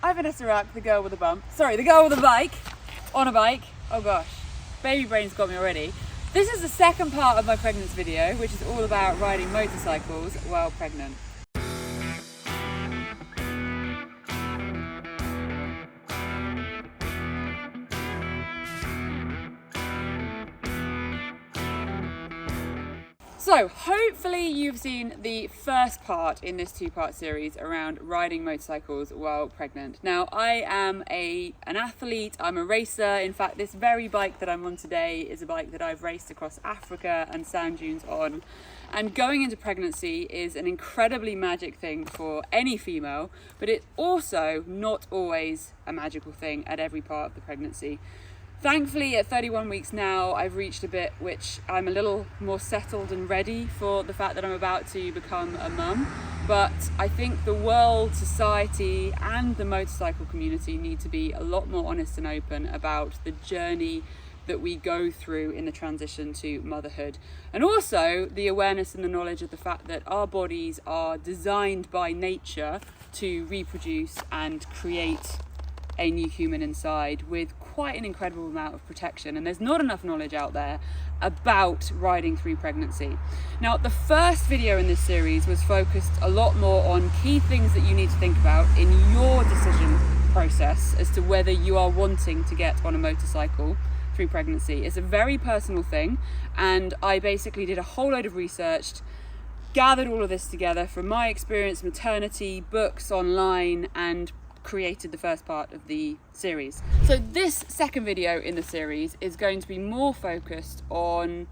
I'm Vanessa Ruck, the girl with a bump. Sorry, the girl with a bike. On a bike. Oh gosh, baby brain's got me already. This is the second part of my pregnancy video, which is all about riding motorcycles while pregnant. So hopefully you've seen the first part in this two-part series around riding motorcycles while pregnant. Now I am an athlete, I'm a racer. In fact, this very bike that I'm on today is a bike that I've raced across Africa and sand dunes on. And going into pregnancy is an incredibly magic thing for any female, but it's also not always a magical thing at every part of the pregnancy. Thankfully, at 31 weeks now, I've reached a bit which I'm a little more settled and ready for the fact that I'm about to become a mum. But I think the world, society, and the motorcycle community need to be a lot more honest and open about the journey that we go through in the transition to motherhood. And also the awareness and the knowledge of the fact that our bodies are designed by nature to reproduce and create a new human inside with quite an incredible amount of protection, and there's not enough knowledge out there about riding through pregnancy. Now, the first video in this series was focused a lot more on key things that you need to think about in your decision process as to whether you are wanting to get on a motorcycle through pregnancy. It's a very personal thing, and I basically did a whole load of research, gathered all of this together from my experience, maternity, books online, and created the first part of the series. So this second video in the series is going to be more focused on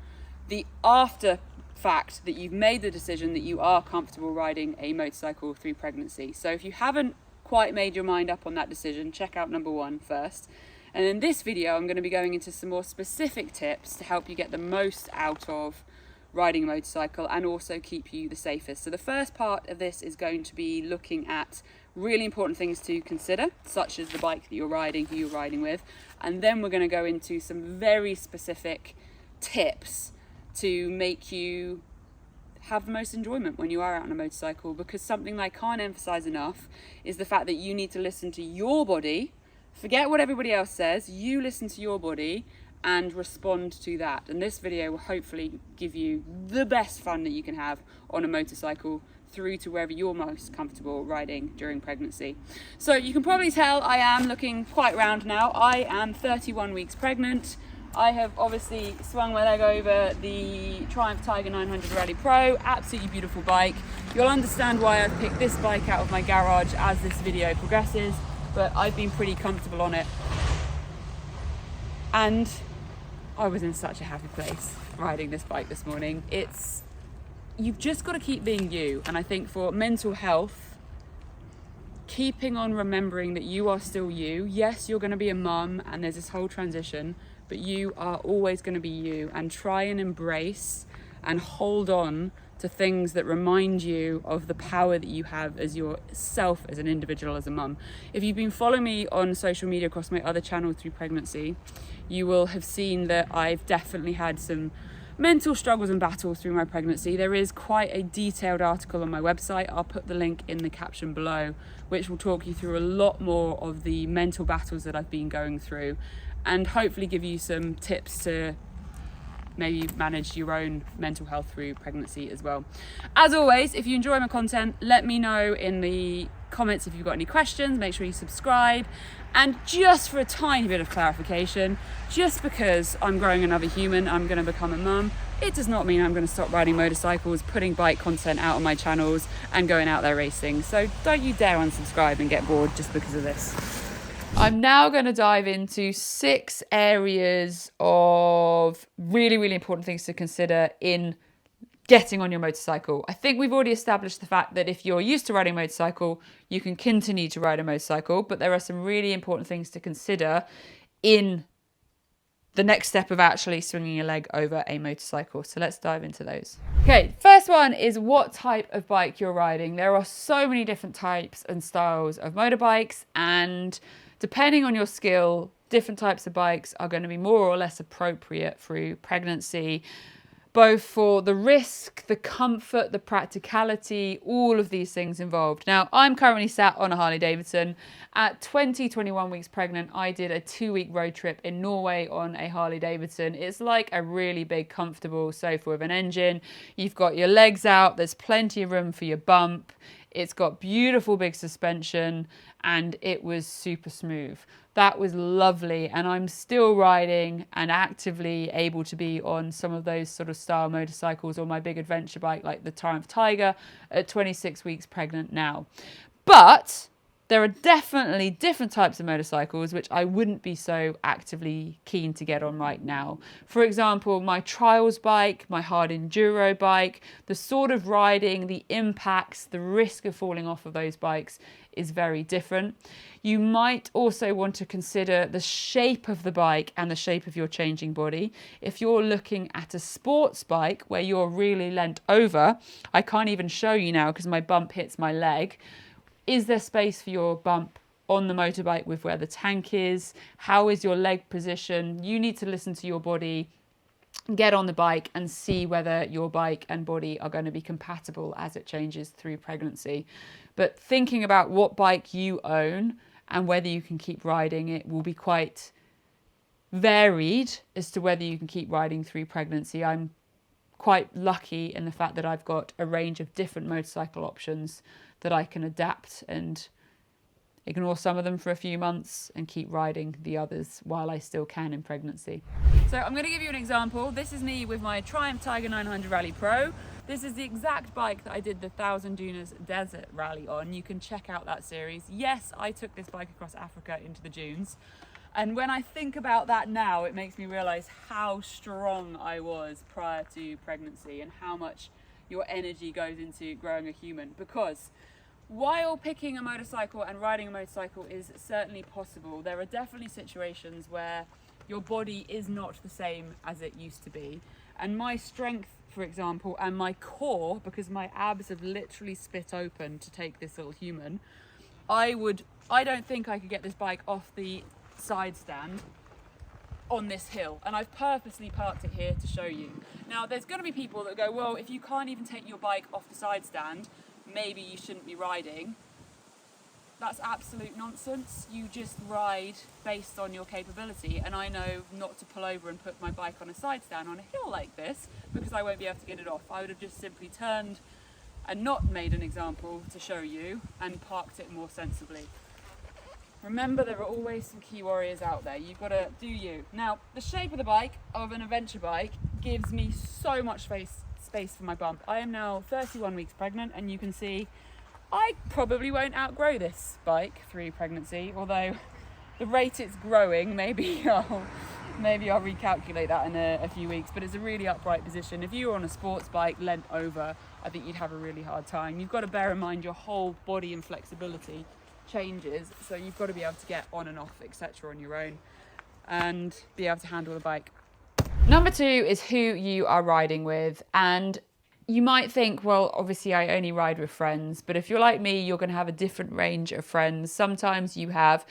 the after fact that you've made the decision that you are comfortable riding a motorcycle through pregnancy. So if you haven't quite made your mind up on that decision, check out number 1 first. And in this video, I'm going to be going into some more specific tips to help you get the most out of riding a motorcycle and also keep you the safest. So the first part of this is going to be looking at really important things to consider, such as the bike that you're riding, who you're riding with, and then we're going to go into some very specific tips to make you have the most enjoyment when you are out on a motorcycle, because something that I can't emphasize enough is the fact that you need to listen to your body, forget what everybody else says, you listen to your body and respond to that. And this video will hopefully give you the best fun that you can have on a motorcycle through to wherever you're most comfortable riding during pregnancy. So you can probably tell I am looking quite round now. I am 31 weeks pregnant. I have obviously swung my leg over the Triumph Tiger 900 Rally Pro, absolutely beautiful bike. You'll understand why I've picked this bike out of my garage as this video progresses, but I've been pretty comfortable on it. And I was in such a happy place riding this bike this morning. You've just got to keep being you. And I think for mental health, keeping on remembering that you are still you. Yes, you're going to be a mum and there's this whole transition, but you are always going to be you, and try and embrace and hold on to things that remind you of the power that you have as yourself, as an individual, as a mum. If you've been following me on social media across my other channel through pregnancy, you will have seen that I've definitely had some mental struggles and battles through my pregnancy. There is quite a detailed article on my website. I'll put the link in the caption below, which will talk you through a lot more of the mental battles that I've been going through, and hopefully give you some tips to maybe manage your own mental health through pregnancy as well. As always, if you enjoy my content, let me know in the comments if you've got any questions. Make sure you subscribe. And just for a tiny bit of clarification, just because I'm growing another human, I'm going to become a mum, it does not mean I'm going to stop riding motorcycles, putting bike content out on my channels and going out there racing. So don't you dare unsubscribe and get bored just because of this. I'm now going to dive into 6 areas of really, really important things to consider in getting on your motorcycle. I think we've already established the fact that if you're used to riding a motorcycle, you can continue to ride a motorcycle, but there are some really important things to consider in the next step of actually swinging your leg over a motorcycle. So let's dive into those. Okay, first one is what type of bike you're riding. There are so many different types and styles of motorbikes, and depending on your skill, different types of bikes are going to be more or less appropriate through pregnancy. both for the risk, the comfort, the practicality, all of these things involved. Now, I'm currently sat on a Harley Davidson. At 21 weeks pregnant, I did a 2-week road trip in Norway on a Harley Davidson. It's like a really big, comfortable sofa with an engine. You've got your legs out. There's plenty of room for your bump. It's got beautiful big suspension, and it was super smooth. That was lovely, and I'm still riding and actively able to be on some of those sort of style motorcycles or my big adventure bike like the Triumph Tiger at 26 weeks pregnant now. But there are definitely different types of motorcycles which I wouldn't be so actively keen to get on right now. For example, my trials bike, my hard enduro bike, the sort of riding, the impacts, the risk of falling off of those bikes is very different. You might also want to consider the shape of the bike and the shape of your changing body. If you're looking at a sports bike where you're really leant over, I can't even show you now because my bump hits my leg. Is there space for your bump on the motorbike with where the tank is? How is your leg position? You need to listen to your body, get on the bike and see whether your bike and body are going to be compatible as it changes through pregnancy. But thinking about what bike you own and whether you can keep riding it will be quite varied as to whether you can keep riding through pregnancy. I'm quite lucky in the fact that I've got a range of different motorcycle options that I can adapt and ignore some of them for a few months and keep riding the others while I still can in pregnancy. So I'm going to give you an example. This is me with my Triumph Tiger 900 Rally Pro. This is the exact bike that I did the 1000 Dunes Desert Rally on. You can check out that series. Yes, I took this bike across Africa into the dunes. And when I think about that now, it makes me realise how strong I was prior to pregnancy and how much your energy goes into growing a human. Because while picking a motorcycle and riding a motorcycle is certainly possible, there are definitely situations where your body is not the same as it used to be. And my strength, for example, and my core, because my abs have literally split open to take this little human, I don't think I could get this bike off the side stand on this hill, and I've purposely parked it here to show you. Now, there's going to be people that go, well, if you can't even take your bike off the side stand, maybe you shouldn't be riding. That's absolute nonsense. You just ride based on your capability, and I know not to pull over and put my bike on a side stand on a hill like this because I won't be able to get it off. I would have just simply turned and not made an example to show you and parked it more sensibly. Remember, there are always some key warriors out there. You've got to do you. Now, the shape of the bike, of an adventure bike, gives me so much space for my bump. I am now 31 weeks pregnant, and you can see I probably won't outgrow this bike through pregnancy, although the rate it's growing, maybe I'll recalculate that in a few weeks, but it's a really upright position. If you were on a sports bike leant over, I think you'd have a really hard time. You've got to bear in mind your whole body and flexibility changes, so you've got to be able to get on and off, etc. on your own and be able to handle the bike. Number 2 is who you are riding with. And you might think, well, obviously I only ride with friends, but if you're like me, you're going to have a different range of friends. Sometimes you have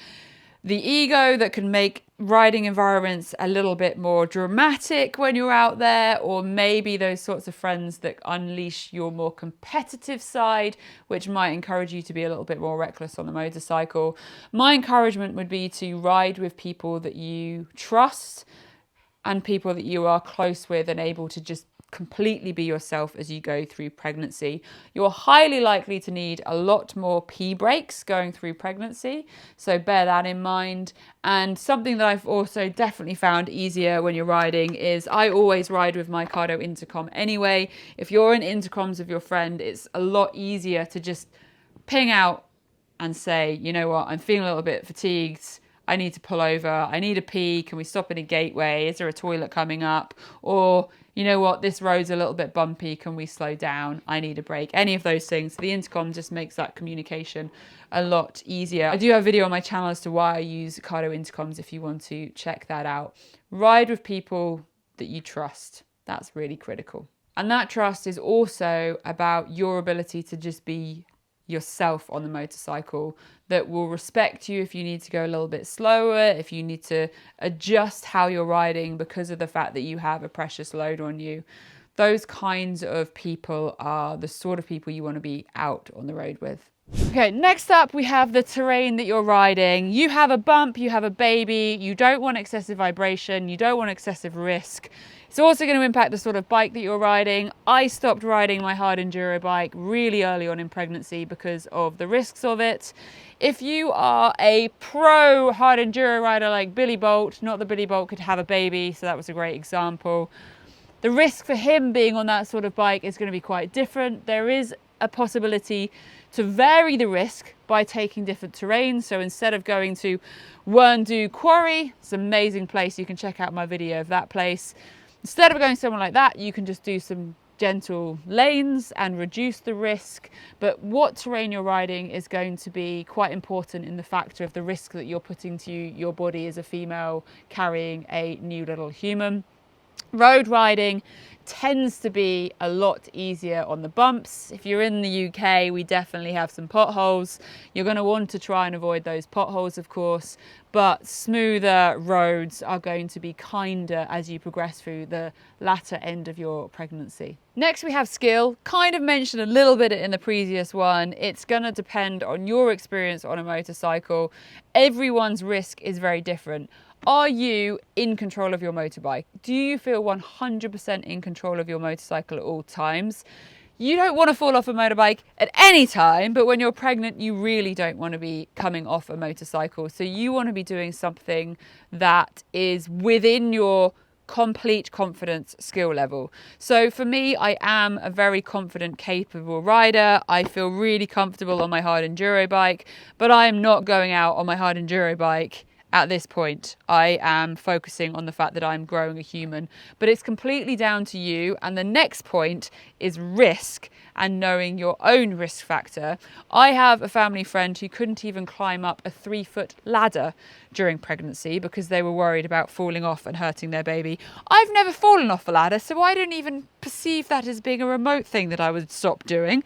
the ego that can make riding environments a little bit more dramatic when you're out there, or maybe those sorts of friends that unleash your more competitive side, which might encourage you to be a little bit more reckless on the motorcycle. My encouragement would be to ride with people that you trust and people that you are close with and able to just completely be yourself as you go through pregnancy. You're highly likely to need a lot more pee breaks going through pregnancy, so bear that in mind. And something that I've also definitely found easier when you're riding is I always ride with my Cardo intercom anyway. If you're in intercoms with your friend, it's a lot easier to just ping out and say, you know what, I'm feeling a little bit fatigued, I need to pull over, I need a pee, can we stop in a gateway, is there a toilet coming up, or you know what, this road's a little bit bumpy, can we slow down, I need a break, any of those things. The intercom just makes that communication a lot easier. I do have a video on my channel as to why I use Cardo intercoms if you want to check that out. Ride with people that you trust. That's really critical. And that trust is also about your ability to just be yourself on the motorcycle, that will respect you if you need to go a little bit slower, if you need to adjust how you're riding because of the fact that you have a precious load on you. those kinds of people are the sort of people you want to be out on the road with. Okay, next up we have the terrain that you're riding. You have a bump, you have a baby, you don't want excessive vibration, you don't want excessive risk. It's also going to impact the sort of bike that you're riding. I stopped riding my hard enduro bike really early on in pregnancy because of the risks of it. If you are a pro hard enduro rider like Billy Bolt, not that Billy Bolt could have a baby, so that was a great example. The risk for him being on that sort of bike is going to be quite different. There is a possibility to vary the risk by taking different terrains. So instead of going to Werndu Quarry, it's an amazing place, you can check out my video of that place. Instead of going somewhere like that, you can just do some gentle lanes and reduce the risk. But what terrain you're riding is going to be quite important in the factor of the risk that you're putting to your body as a female carrying a new little human. Road riding tends to be a lot easier on the bumps. If you're in the UK, we definitely have some potholes. You're going to want to try and avoid those potholes, of course, but smoother roads are going to be kinder as you progress through the latter end of your pregnancy. Next, we have skill. Kind of mentioned a little bit in the previous one. It's going to depend on your experience on a motorcycle. Everyone's risk is very different. Are you in control of your motorbike? Do you feel 100% in control of your motorcycle at all times? You don't want to fall off a motorbike at any time, but when you're pregnant, you really don't want to be coming off a motorcycle. So you want to be doing something that is within your complete confidence skill level. So for me, I am a very confident, capable rider. I feel really comfortable on my hard enduro bike, but I am not going out on my hard enduro bike at this point. I am focusing on the fact that I'm growing a human, but it's completely down to you. And the next point is risk and knowing your own risk factor. I have a family friend who couldn't even climb up a 3-foot ladder during pregnancy because they were worried about falling off and hurting their baby. I've never fallen off a ladder, so I don't even perceive that as being a remote thing that I would stop doing.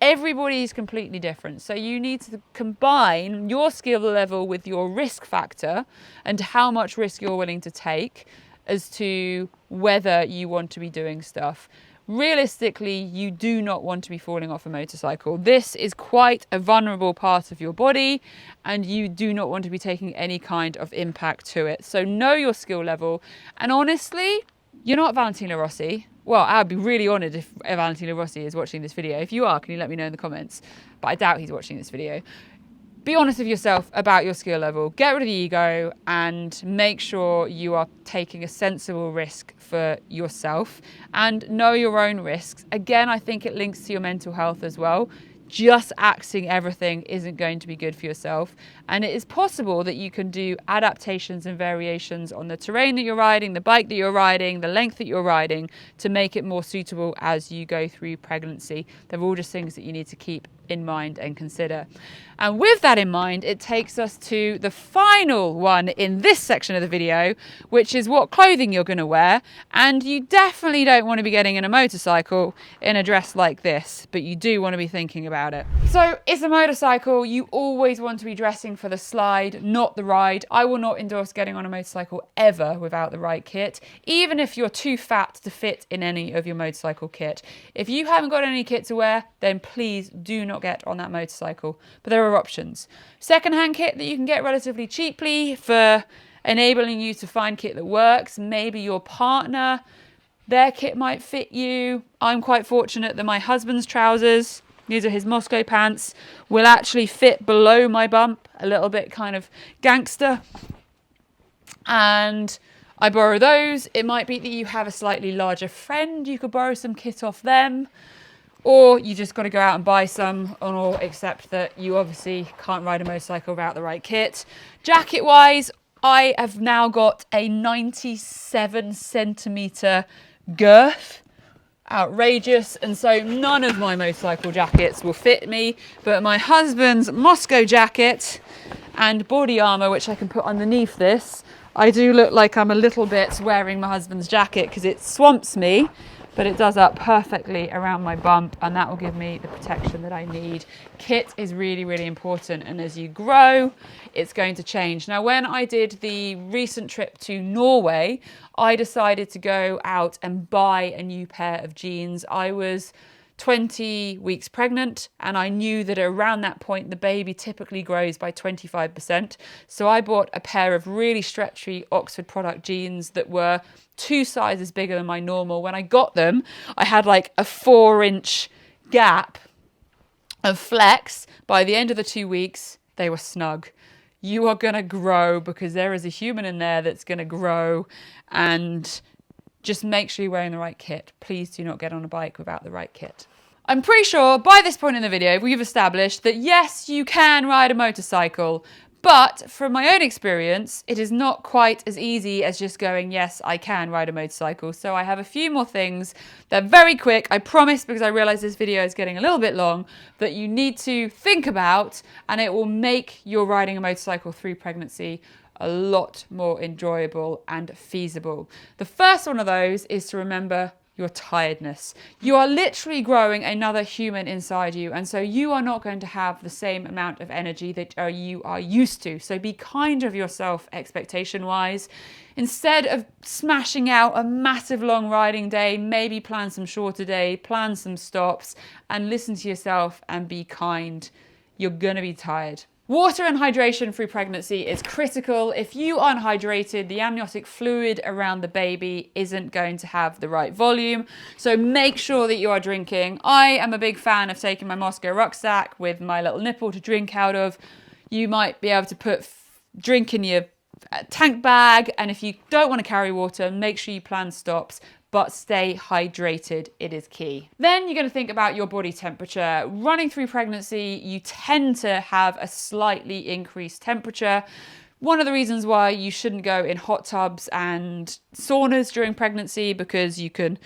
Everybody is completely different. So you need to combine your skill level with your risk factor and how much risk you're willing to take as to whether you want to be doing stuff. Realistically, you do not want to be falling off a motorcycle. This is quite a vulnerable part of your body and you do not want to be taking any kind of impact to it. So know your skill level. And honestly, you're not Valentino Rossi. Well, I'd be really honoured if Valentino Rossi is watching this video. If you are, can you let me know in the comments? But I doubt he's watching this video. Be honest with yourself about your skill level. Get rid of the ego and make sure you are taking a sensible risk for yourself and know your own risks. Again, I think it links to your mental health as well. Just axing everything isn't going to be good for yourself. And it is possible that you can do adaptations and variations on the terrain that you're riding, the bike that you're riding, the length that you're riding to make it more suitable as you go through pregnancy. They're all just things that you need to keep in mind and consider. And with that in mind, it takes us to the final one in this section of the video, which is what clothing you're going to wear. And you definitely don't want to be getting in a motorcycle in a dress like this, but you do want to be thinking about it. So it's a motorcycle. You always want to be dressing for the slide, not the ride. I will not endorse getting on a motorcycle ever without the right kit, even if you're too fat to fit in any of your motorcycle kit. If you haven't got any kit to wear, then please do not get on that motorcycle. But there are options. Secondhand kit that you can get relatively cheaply for enabling you to find kit that works. Maybe your partner, their kit might fit you. I'm quite fortunate that my husband's trousers, these are his Moscow pants, will actually fit below my bump, a little bit kind of gangster. And I borrow those. It might be that you have a slightly larger friend. You could borrow some kit off them. Or you just got to go out and buy some, or except that you obviously can't ride a motorcycle without the right kit. Jacket wise, I have now got a 97 centimetre girth. Outrageous. And so none of my motorcycle jackets will fit me, but my husband's Moscow jacket and body armour, which I can put underneath this, I do look like I'm a little bit wearing my husband's jacket because it swamps me but it does up perfectly around my bump, and that will give me the protection that I need. Kit is really, really important, and as you grow, it's going to change. Now, when I did the recent trip to Norway, I decided to go out and buy a new pair of jeans. I was 20 weeks pregnant, and I knew that around that point the baby typically grows by 25%. So I bought a pair of really stretchy Oxford product jeans that were 2 sizes bigger than my normal. When I got them, I had like a 4-inch gap of flex. By the end of the 2 weeks, they were snug. You are going to grow because there is a human in there that's going to grow, and just make sure you're wearing the right kit. Please do not get on a bike without the right kit. I'm pretty sure by this point in the video, we've established that yes, you can ride a motorcycle, but from my own experience, it is not quite as easy as just going, yes, I can ride a motorcycle. So I have a few more things. They're very quick, I promise, because I realize this video is getting a little bit long, that you need to think about, and it will make your riding a motorcycle through pregnancy a lot more enjoyable and feasible. The first one of those is to remember your tiredness. You are literally growing another human inside you, and so you are not going to have the same amount of energy that you are used to. So be kind of yourself expectation-wise. Instead of smashing out a massive long riding day, maybe plan some shorter day, plan some stops, and listen to yourself and be kind. You're gonna be tired. Water and hydration through pregnancy is critical. If you aren't hydrated, the amniotic fluid around the baby isn't going to have the right volume. So make sure that you are drinking. I am a big fan of taking my Moscow rucksack with my little nipple to drink out of. You might be able to put drink in your tank bag. And if you don't want to carry water, make sure you plan stops, but stay hydrated. It is key. Then you're going to think about your body temperature. Running through pregnancy, you tend to have a slightly increased temperature. One of the reasons why you shouldn't go in hot tubs and saunas during pregnancy, because you can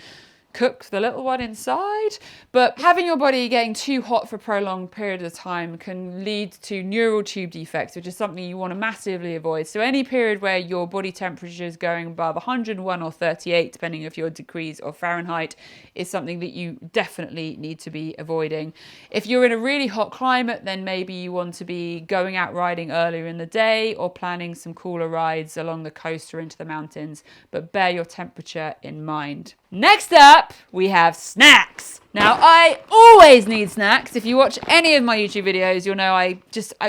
cook the little one inside. But having your body getting too hot for a prolonged period of time can lead to neural tube defects, which is something you want to massively avoid. So any period where your body temperature is going above 101 or 38, depending if you're degrees or Fahrenheit, is something that you definitely need to be avoiding. If you're in a really hot climate, then maybe you want to be going out riding earlier in the day or planning some cooler rides along the coast or into the mountains, but bear your temperature in mind. Next up, we have snacks. Now, I always need snacks. If you watch any of my YouTube videos, you'll know I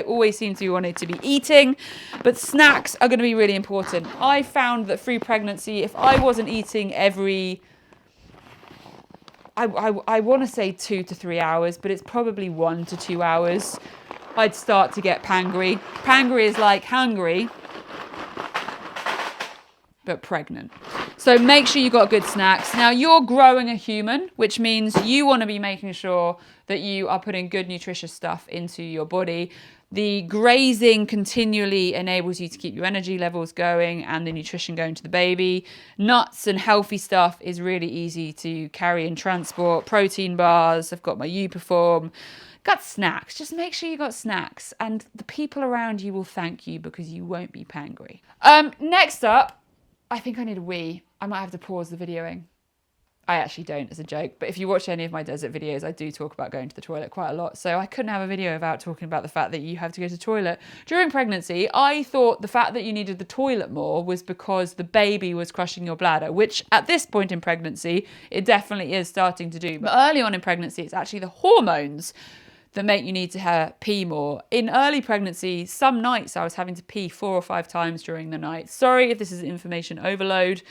always seem to be wanting to be eating, but snacks are going to be really important. I found that through pregnancy, if I wasn't eating every, I want to say 2 to 3 hours, but it's probably 1 to 2 hours, I'd start to get pangry. Pangry is like hungry, but pregnant. So make sure you've got good snacks. Now, you're growing a human, which means you want to be making sure that you are putting good nutritious stuff into your body. The grazing continually enables you to keep your energy levels going and the nutrition going to the baby. Nuts and healthy stuff is really easy to carry and transport. Protein bars, I've got my Uperform. Got snacks. Just make sure you got snacks, and the people around you will thank you because you won't be pangry. Next up, I think I need a wee. I might have to pause the videoing. I actually don't, as a joke, but if you watch any of my desert videos, I do talk about going to the toilet quite a lot. So I couldn't have a video without talking about the fact that you have to go to the toilet. During pregnancy, I thought the fact that you needed the toilet more was because the baby was crushing your bladder, which at this point in pregnancy, it definitely is starting to do. But early on in pregnancy, it's actually the hormones that make you need to pee more. In early pregnancy, some nights I was having to pee 4 or 5 times during the night. Sorry if this is information overload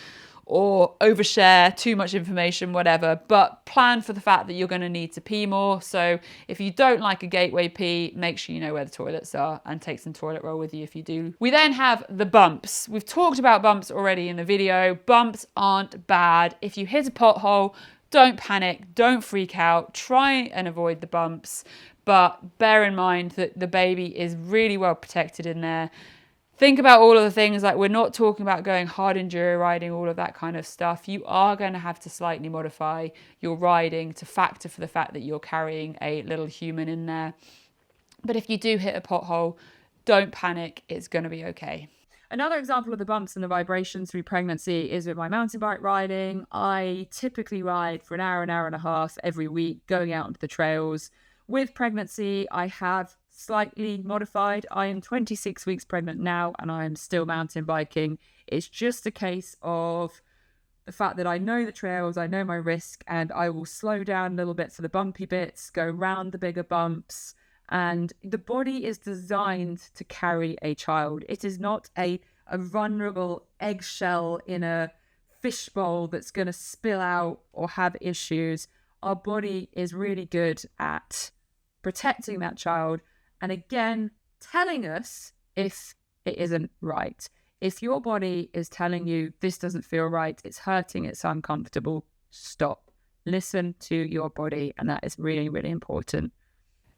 or overshare, too much information, whatever, but plan for the fact that you're going to need to pee more. So if you don't like a gateway pee, make sure you know where the toilets are and take some toilet roll with you if you do. We then have the bumps. We've talked about bumps already in the video. Bumps aren't bad. If you hit a pothole, don't panic, don't freak out, try and avoid the bumps, but bear in mind that the baby is really well protected in there. Think about all of the things, like we're not talking about going hard enduro riding, all of that kind of stuff. You are going to have to slightly modify your riding to factor for the fact that you're carrying a little human in there. But if you do hit a pothole, don't panic, it's going to be okay. Another example of the bumps and the vibrations through pregnancy is with my mountain bike riding. I typically ride for an hour and a half every week, going out onto the trails. With pregnancy, I have slightly modified. I am 26 weeks pregnant now, and I am still mountain biking. It's just a case of the fact that I know the trails, I know my risk, and I will slow down a little bit for the bumpy bits, go round the bigger bumps. And the body is designed to carry a child. It is not a vulnerable eggshell in a fishbowl that's going to spill out or have issues. Our body is really good at protecting that child, and again, telling us if it isn't right. If your body is telling you this doesn't feel right, it's hurting, it's uncomfortable, stop. Listen to your body, and that is really, really important.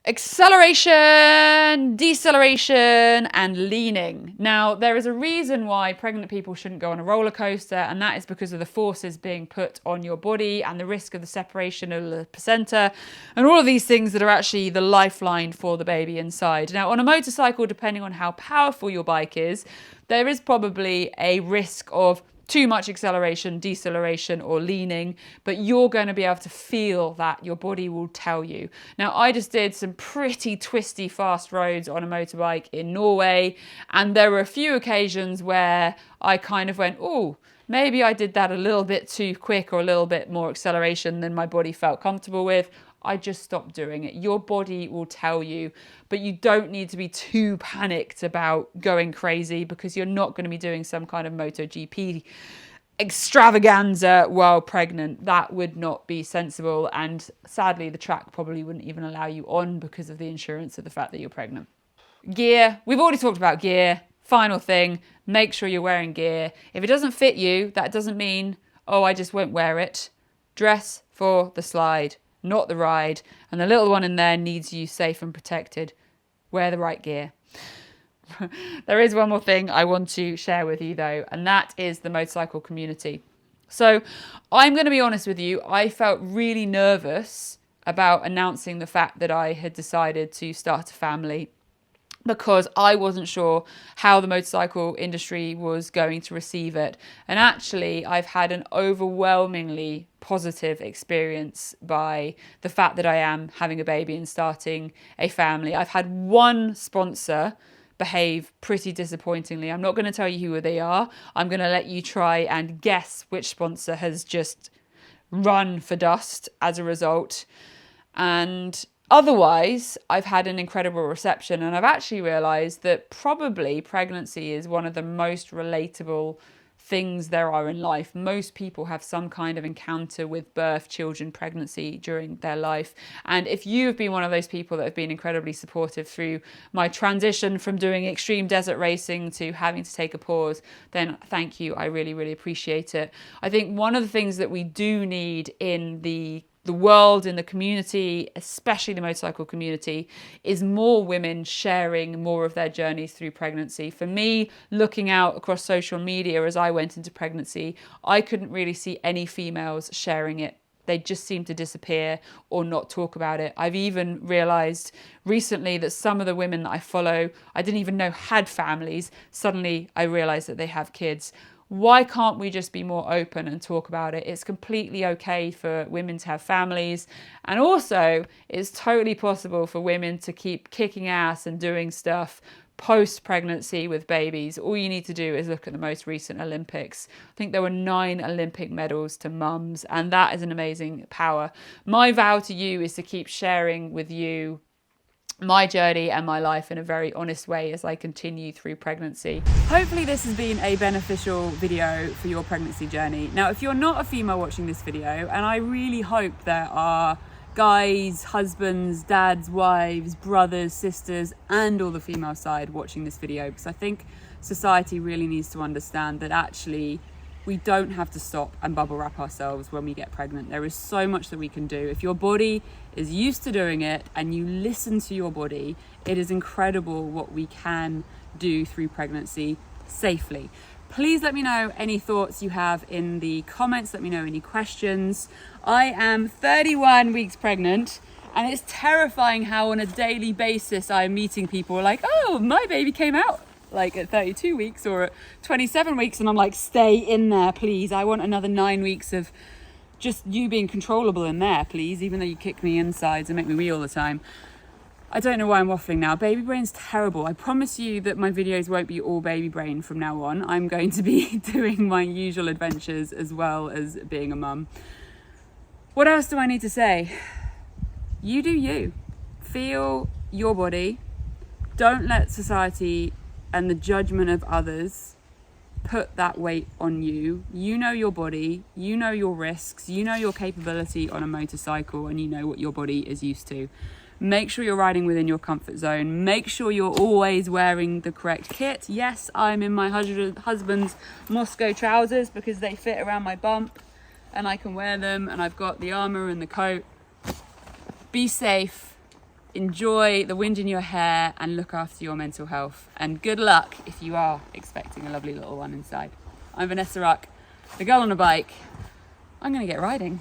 Acceleration, deceleration, and leaning. Now, there is a reason why pregnant people shouldn't go on a roller coaster, and that is because of the forces being put on your body and the risk of the separation of the placenta and all of these things that are actually the lifeline for the baby inside. Now, on a motorcycle, depending on how powerful your bike is, there is probably a risk of too much acceleration, deceleration, or leaning, but you're going to be able to feel that. Your body will tell you. Now, I just did some pretty twisty, fast roads on a motorbike in Norway, and there were a few occasions where I kind of went, oh, maybe I did that a little bit too quick or a little bit more acceleration than my body felt comfortable with. I just stopped doing it. Your body will tell you, but you don't need to be too panicked about going crazy, because you're not going to be doing some kind of MotoGP extravaganza while pregnant. That would not be sensible, and sadly the track probably wouldn't even allow you on because of the insurance of the fact that you're pregnant. Gear. We've already talked about gear. Final thing, make sure you're wearing gear. If it doesn't fit you, that doesn't mean, oh, I just won't wear it. Dress for the slide, not the ride, and the little one in there needs you safe and protected. Wear the right gear. There is one more thing I want to share with you though, and that is the motorcycle community. So I'm going to be honest with you, I felt really nervous about announcing the fact that I had decided to start a family, because I wasn't sure how the motorcycle industry was going to receive it. And actually, I've had an overwhelmingly positive experience by the fact that I am having a baby and starting a family. I've had one sponsor behave pretty disappointingly. I'm not going to tell you who they are. I'm going to let you try and guess which sponsor has just run for dust as a result. And otherwise, I've had an incredible reception, and I've actually realised that probably pregnancy is one of the most relatable things there are in life. Most people have some kind of encounter with birth, children, pregnancy during their life. And if you've been one of those people that have been incredibly supportive through my transition from doing extreme desert racing to having to take a pause, then thank you. I really, really appreciate it. I think one of the things that we do need in the world, in the community, especially the motorcycle community, is more women sharing more of their journeys through pregnancy. For me, looking out across social media as I went into pregnancy, I couldn't really see any females sharing it. They just seem to disappear or not talk about it. I've even realised recently that some of the women that I follow, I didn't even know had families. Suddenly I realised that they have kids. Why can't we just be more open and talk about it? It's completely okay for women to have families. And also, it's totally possible for women to keep kicking ass and doing stuff post-pregnancy with babies. All you need to do is look at the most recent Olympics. I think there were 9 Olympic medals to mums, and that is an amazing power. My vow to you is to keep sharing with you my journey and my life in a very honest way as I continue through pregnancy. Hopefully this has been a beneficial video for your pregnancy journey. Now, if you're not a female watching this video, and I really hope there are guys, husbands, dads, wives, brothers, sisters, and all the female side watching this video, because I think society really needs to understand that actually we don't have to stop and bubble wrap ourselves when we get pregnant. There is so much that we can do. If your body is used to doing it and you listen to your body, it is incredible what we can do through pregnancy safely. Please let me know any thoughts you have in the comments. Let me know any questions. I am 31 weeks pregnant, and it's terrifying how on a daily basis I am meeting people like, oh, my baby came out like at 32 weeks or at 27 weeks, and I'm like, stay in there, please. I want another 9 weeks of just you being controllable in there, please, even though you kick me insides and make me wee all the time. I don't know why I'm waffling now. Baby brain's terrible. I promise you that my videos won't be all baby brain from now on. I'm going to be doing my usual adventures as well as being a mum. What else do I need to say? You do you. Feel your body. Don't let society and the judgment of others put that weight on you. You know your body, you know your risks, you know your capability on a motorcycle, and you know what your body is used to. Make sure you're riding within your comfort zone. Make sure you're always wearing the correct kit. Yes, I'm in my husband's Moscow trousers because they fit around my bump and I can wear them, and I've got the armour and the coat. Be safe, enjoy the wind in your hair, and look after your mental health. And good luck if you are expecting a lovely little one inside. I'm Vanessa Ruck, the girl on a bike. I'm going to get riding.